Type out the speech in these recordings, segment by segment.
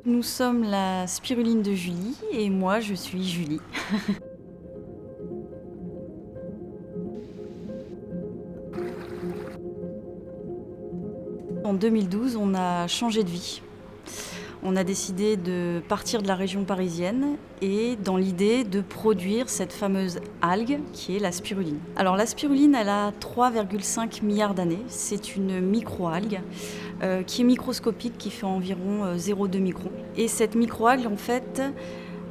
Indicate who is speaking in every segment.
Speaker 1: Nous sommes la spiruline de Julie et moi je suis Julie. En 2012, on a changé de vie. On a décidé de partir de la région parisienne et dans l'idée de produire cette fameuse algue qui est la spiruline. Alors la spiruline, elle a 3,5 milliards d'années. C'est une microalgue qui est microscopique, qui fait environ 0,2 microns. Et cette microalgue, en fait,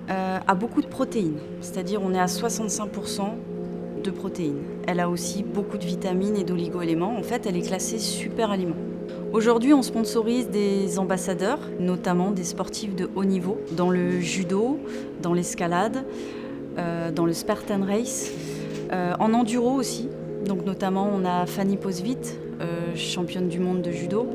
Speaker 1: a beaucoup de protéines. C'est-à-dire on est à 65% de protéines. Elle a aussi beaucoup de vitamines et d'oligo-éléments. En fait, elle est classée super aliment. Aujourd'hui, on sponsorise des ambassadeurs, notamment des sportifs de haut niveau, dans le judo, dans l'escalade, dans le Spartan Race, en enduro aussi. Donc notamment, on a Fanny Posvit, championne du monde de judo.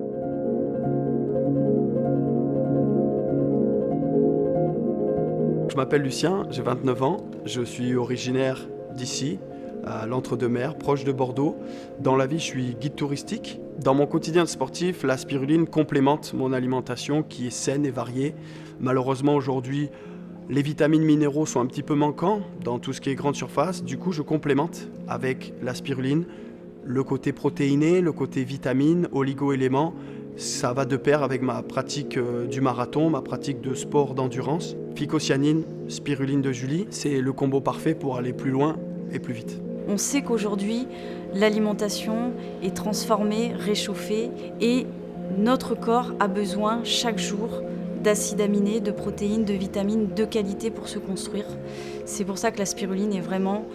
Speaker 2: Je m'appelle Lucien, j'ai 29 ans, je suis originaire d'ici, à l'Entre-deux-Mers, proche de Bordeaux. Dans la vie, je suis guide touristique. Dans mon quotidien de sportif, la spiruline complémente mon alimentation qui est saine et variée. Malheureusement, aujourd'hui, les vitamines minéraux sont un petit peu manquants dans tout ce qui est grande surface. Du coup, je complémente avec la spiruline le côté protéiné, le côté vitamine, oligo-éléments. Ça va de pair avec ma pratique du marathon, ma pratique de sport d'endurance. Phycocyanine, spiruline de Julie, c'est le combo parfait pour aller plus loin et plus vite.
Speaker 1: On sait qu'aujourd'hui, l'alimentation est transformée, réchauffée et notre corps a besoin chaque jour d'acides aminés, de protéines, de vitamines de qualité pour se construire. C'est pour ça que la spiruline est vraiment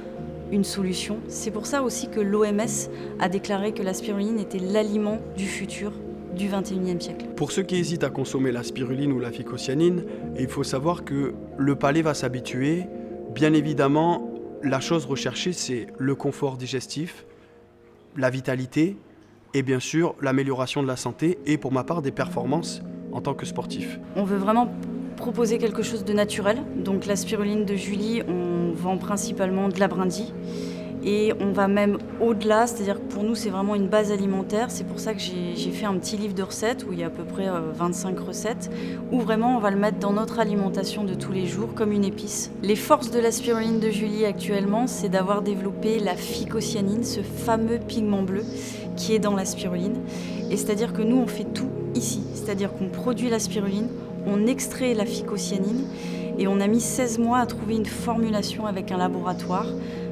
Speaker 1: une solution. C'est pour ça aussi que l'OMS a déclaré que la spiruline était l'aliment du futur du 21e siècle.
Speaker 2: Pour ceux qui hésitent à consommer la spiruline ou la phycocyanine, il faut savoir que le palais va s'habituer. Bien évidemment, la chose recherchée, c'est le confort digestif, la vitalité et bien sûr l'amélioration de la santé et pour ma part des performances en tant que sportif.
Speaker 1: On veut vraiment proposer quelque chose de naturel. Donc la spiruline de Julie, on vend principalement de la brindille. Et on va même au-delà, c'est-à-dire que pour nous c'est vraiment une base alimentaire. C'est pour ça que j'ai fait un petit livre de recettes où il y a à peu près 25 recettes, où vraiment on va le mettre dans notre alimentation de tous les jours comme une épice. Les forces de la spiruline de Julie actuellement, c'est d'avoir développé la phycocyanine, ce fameux pigment bleu qui est dans la spiruline. Et c'est-à-dire que nous on fait tout ici, c'est-à-dire qu'on produit la spiruline, on extrait la phycocyanine et on a mis 16 mois à trouver une formulation avec un laboratoire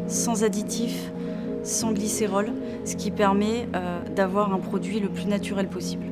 Speaker 1: sans additifs, sans glycérol, ce qui permet d'avoir un produit le plus naturel possible.